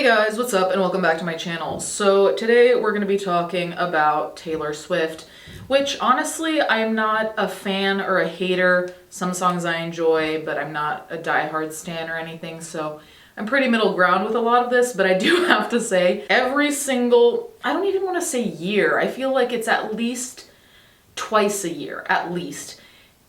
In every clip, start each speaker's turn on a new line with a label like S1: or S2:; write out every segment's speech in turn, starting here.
S1: Hey guys, what's up and welcome back to my channel. So today we're going to be talking about Taylor Swift, which honestly I'm not a fan or a hater. Some songs I enjoy, but I'm not a diehard stan or anything, so I'm pretty middle ground with a lot of this, but I do have to say every single, I don't even want to say year, I feel like it's at least twice a year, at least.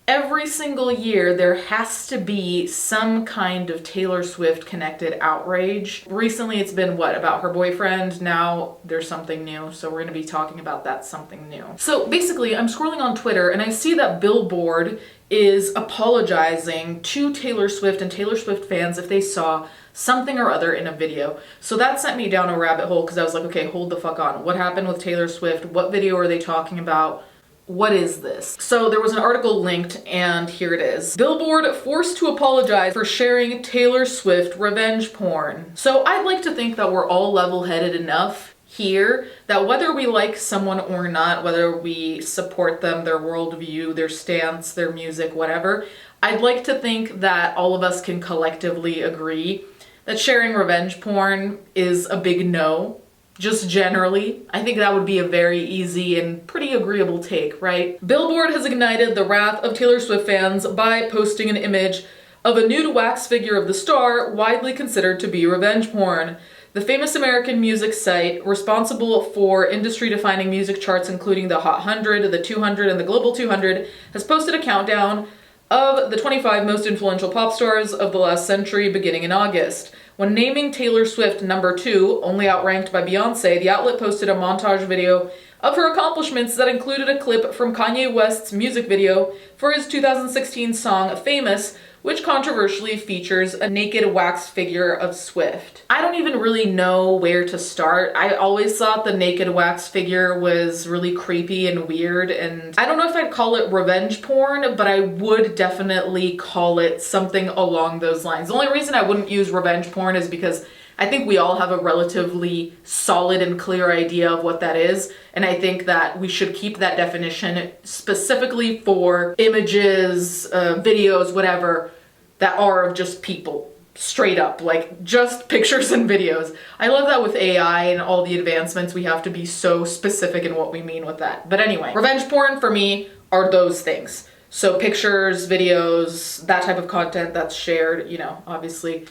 S1: Every single year, there has to be some kind of Taylor Swift connected outrage. Recently, it's been about her boyfriend? Now there's something new, so we're gonna be talking about that something new. So basically, I'm scrolling on Twitter and I see that Billboard is apologizing to Taylor Swift and Taylor Swift fans if they saw something or other in a video. So that sent me down a rabbit hole because I was like, okay, hold the fuck on. What happened with Taylor Swift? What video are they talking about? What is this? So there was an article linked and here it is. Billboard forced to apologize for sharing Taylor Swift revenge porn. So I'd like to think that we're all level-headed enough here that whether we like someone or not, whether we support them, their worldview, their stance, their music, whatever, I'd like to think that all of us can collectively agree that sharing revenge porn is a big no. Just generally, I think that would be a very easy and pretty agreeable take, right? Billboard has ignited the wrath of Taylor Swift fans by posting an image of a nude wax figure of the star, widely considered to be revenge porn. The famous American music site, responsible for industry-defining music charts including the Hot 100, the 200, and the Global 200, has posted a countdown of the 25 most influential pop stars of the last century beginning in August. When naming Taylor Swift number 2, only outranked by Beyonce, the outlet posted a montage video of her accomplishments that included a clip from Kanye West's music video for his 2016 song Famous, which controversially features a naked wax figure of Swift. I don't even really know where to start. I always thought the naked wax figure was really creepy and weird, and I don't know if I'd call it revenge porn, but I would definitely call it something along those lines. The only reason I wouldn't use revenge porn is because I think we all have a relatively solid and clear idea of what that is, and I think that we should keep that definition specifically for images, videos, whatever, that are of just people, straight up, like just pictures and videos. I love that with AI and all the advancements, we have to be so specific in what we mean with that. But anyway, revenge porn for me are those things. So pictures, videos, that type of content that's shared, you know, obviously,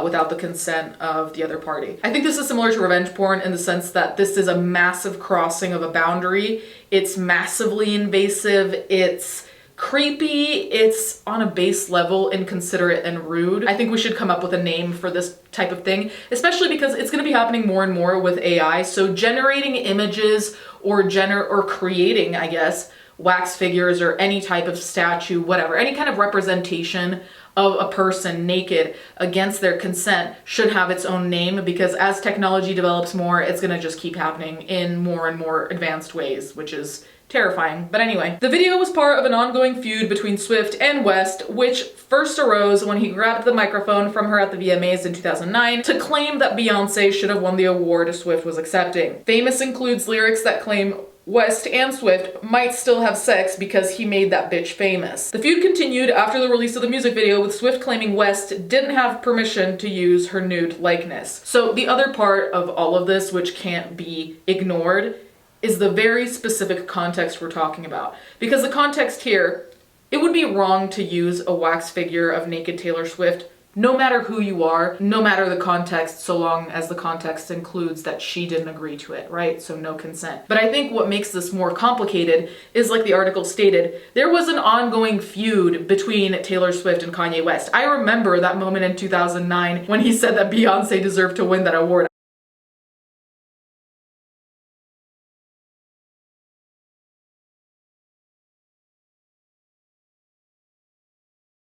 S1: without the consent of the other party. I think this is similar to revenge porn in the sense that this is a massive crossing of a boundary. It's massively invasive, it's creepy, it's on a base level inconsiderate and rude. I think we should come up with a name for this type of thing, especially because it's going to be happening more and more with AI. So generating images or creating, I guess, wax figures or any type of statue, whatever, any kind of representation of a person naked against their consent should have its own name, because as technology develops more, it's gonna just keep happening in more and more advanced ways, which is terrifying. But anyway, the video was part of an ongoing feud between Swift and West, which first arose when he grabbed the microphone from her at the VMAs in 2009 to claim that Beyonce should have won the award Swift was accepting. Famous includes lyrics that claim West and Swift might still have sex because he made that bitch famous. The feud continued after the release of the music video, with Swift claiming West didn't have permission to use her nude likeness. So the other part of all of this, which can't be ignored, is the very specific context we're talking about. Because the context here, it would be wrong to use a wax figure of naked Taylor Swift no matter who you are, no matter the context, so long as the context includes that she didn't agree to it, right? So no consent. But I think what makes this more complicated is, like the article stated, there was an ongoing feud between Taylor Swift and Kanye West. I remember that moment in 2009 when he said that Beyonce deserved to win that award.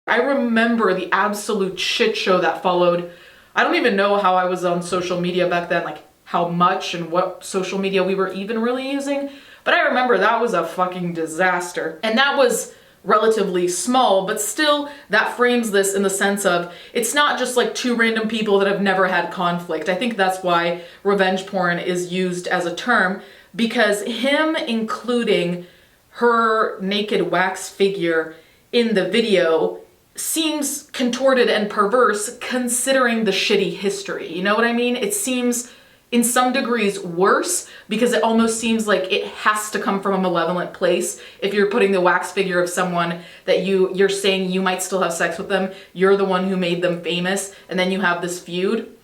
S1: I remember the absolute shit show that followed. I don't even know how I was on social media back then, like how much and what social media we were even really using, but I remember that was a fucking disaster. And that was relatively small, but still that frames this in the sense of it's not just like two random people that have never had conflict. I think that's why revenge porn is used as a term, because him including her naked wax figure in the video seems contorted and perverse considering the shitty history. You know what I mean? It seems in some degrees worse because it almost seems like it has to come from a malevolent place. If you're putting the wax figure of someone that you're saying you might still have sex with them, you're the one who made them famous, and then you have this feud.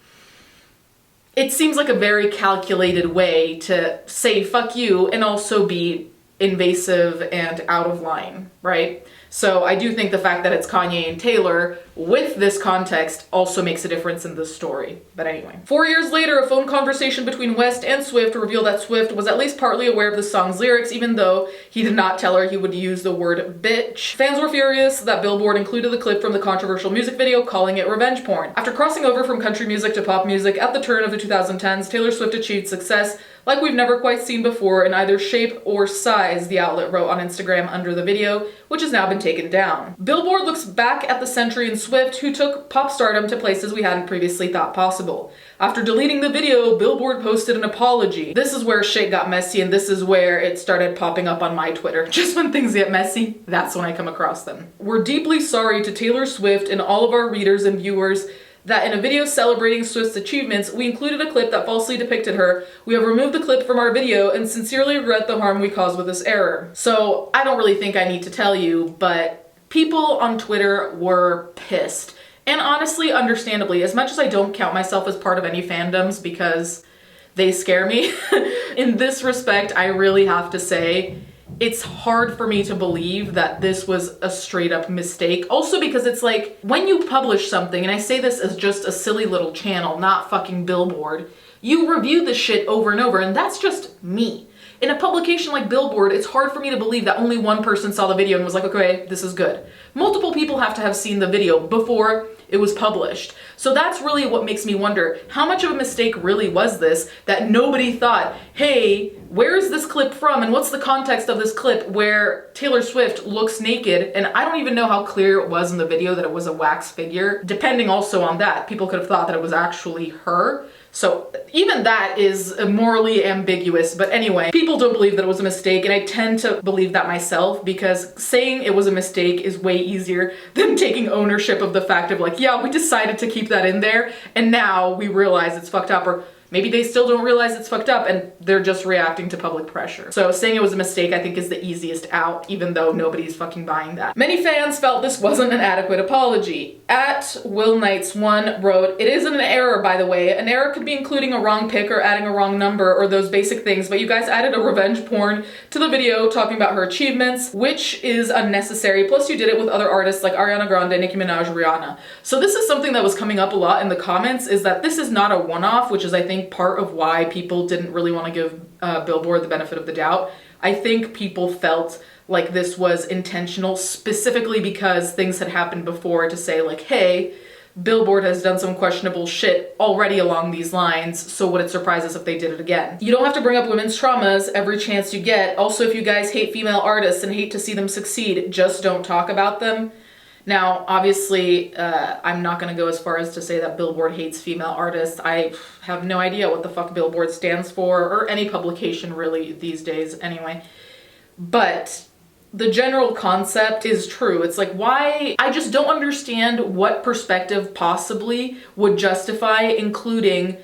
S1: It seems like a very calculated way to say fuck you and also be invasive and out of line, right? So I do think the fact that it's Kanye and Taylor with this context also makes a difference in this story. But anyway. 4 years later, a phone conversation between West and Swift revealed that Swift was at least partly aware of the song's lyrics, even though he did not tell her he would use the word bitch. Fans were furious that Billboard included the clip from the controversial music video, calling it revenge porn. After crossing over from country music to pop music at the turn of the 2010s, Taylor Swift achieved success like we've never quite seen before in either shape or size, the outlet wrote on Instagram under the video, which has now been taken down. Billboard looks back at the century in Swift, who took pop stardom to places we hadn't previously thought possible. After deleting the video, Billboard posted an apology. This is where shit got messy, and this is where it started popping up on my Twitter. Just when things get messy, that's when I come across them. We're deeply sorry to Taylor Swift and all of our readers and viewers that in a video celebrating Swift's achievements, we included a clip that falsely depicted her. We have removed the clip from our video and sincerely regret the harm we caused with this error. So I don't really think I need to tell you, but people on Twitter were pissed. And honestly, understandably, as much as I don't count myself as part of any fandoms because they scare me, in this respect, I really have to say, it's hard for me to believe that this was a straight up mistake. Also because it's like, when you publish something, and I say this as just a silly little channel, not fucking Billboard, you review this shit over and over, and that's just me. In a publication like Billboard, it's hard for me to believe that only one person saw the video and was like, okay, this is good. Multiple people have to have seen the video before it was published. So that's really what makes me wonder, how much of a mistake really was this that nobody thought, hey, where is this clip from and what's the context of this clip where Taylor Swift looks naked? And I don't even know how clear it was in the video that it was a wax figure. Depending also on that, people could have thought that it was actually her. So even that is morally ambiguous, but anyway, people don't believe that it was a mistake, and I tend to believe that myself because saying it was a mistake is way easier than taking ownership of the fact of like, yeah, we decided to keep that in there and now we realize it's fucked up, or maybe they still don't realize it's fucked up and they're just reacting to public pressure. So saying it was a mistake, I think, is the easiest out, even though nobody's fucking buying that. Many fans felt this wasn't an adequate apology. At Will Knights 1 wrote, it isn't an error, by the way. An error could be including a wrong pic or adding a wrong number or those basic things, but you guys added a revenge porn to the video talking about her achievements, which is unnecessary. Plus you did it with other artists like Ariana Grande, Nicki Minaj, Rihanna. So this is something that was coming up a lot in the comments, is that this is not a one-off, which is, I think, part of why people didn't really want to give Billboard the benefit of the doubt. I think people felt like this was intentional, specifically because things had happened before to say like, hey, Billboard has done some questionable shit already along these lines, so would it surprise us if they did it again? You don't have to bring up women's traumas every chance you get. Also, if you guys hate female artists and hate to see them succeed, just don't talk about them. Now, obviously, I'm not going to go as far as to say that Billboard hates female artists. I have no idea what the fuck Billboard stands for, or any publication really these days anyway. But the general concept is true. It's like, why? I just don't understand what perspective possibly would justify including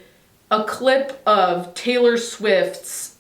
S1: a clip of Taylor Swift's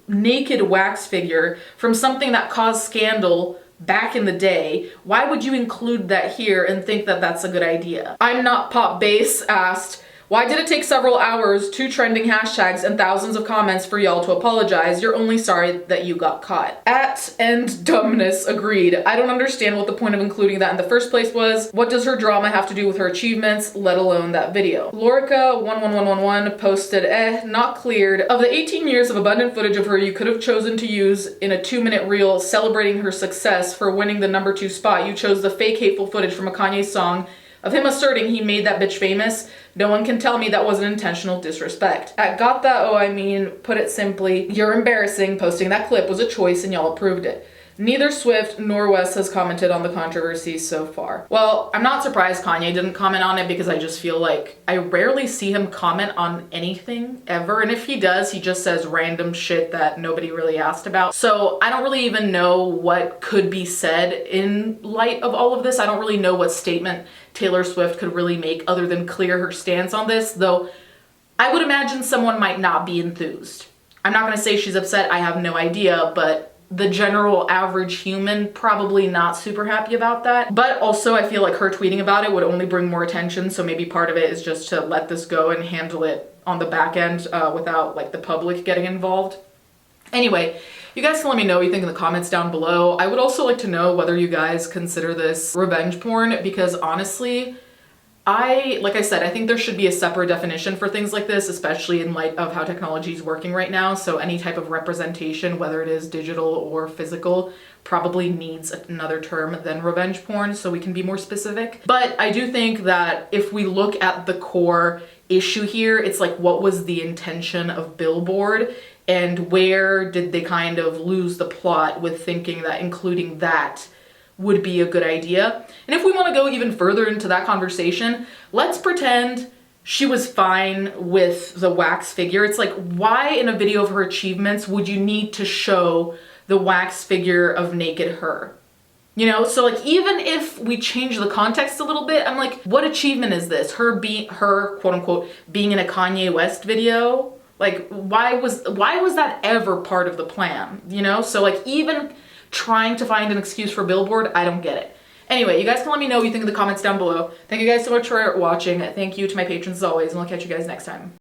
S1: naked wax figure from something that caused scandal back in the day. Why would you include that here and think that that's a good idea? I'm Not Pop Bass asked, why did it take several hours, 2 trending hashtags, and thousands of comments for y'all to apologize? You're only sorry that you got caught. At and Dumbness agreed. I don't understand what the point of including that in the first place was. What does her drama have to do with her achievements, let alone that video? Lorica11111 posted, not cleared. Of the 18 years of abundant footage of her you could have chosen to use in a 2-minute reel celebrating her success for winning the #2 spot, you chose the fake hateful footage from a Kanye song of him asserting he made that bitch famous. No one can tell me that wasn't intentional disrespect. At Got That, oh I mean, put it simply, you're embarrassing. Posting that clip was a choice and y'all approved it. Neither Swift nor West has commented on the controversy so far. Well, I'm not surprised Kanye didn't comment on it because I just feel like I rarely see him comment on anything ever. And if he does, he just says random shit that nobody really asked about. So I don't really even know what could be said in light of all of this. I don't really know what statement Taylor Swift could really make other than clear her stance on this, though I would imagine someone might not be enthused. I'm not gonna say she's upset, I have no idea, but the general average human probably not super happy about that. But also I feel like her tweeting about it would only bring more attention, so maybe part of it is just to let this go and handle it on the back end without like the public getting involved. Anyway, you guys can let me know what you think in the comments down below. I would also like to know whether you guys consider this revenge porn, because honestly, like I said, I think there should be a separate definition for things like this, especially in light of how technology is working right now. So any type of representation, whether it is digital or physical, probably needs another term than revenge porn so we can be more specific. But I do think that if we look at the core issue here, it's like, what was the intention of Billboard and where did they kind of lose the plot with thinking that including that would be a good idea? And if we want to go even further into that conversation, let's pretend she was fine with the wax figure. It's like, why in a video of her achievements would you need to show the wax figure of naked her? You know, so like, even if we change the context a little bit, I'm like, what achievement is this? Her quote unquote being in a Kanye West video? Like, why was that ever part of the plan? You know, so like, even trying to find an excuse for Billboard, I don't get it. Anyway, you guys can let me know what you think in the comments down below. Thank you guys so much for watching. Thank you to my patrons as always, and I'll catch you guys next time.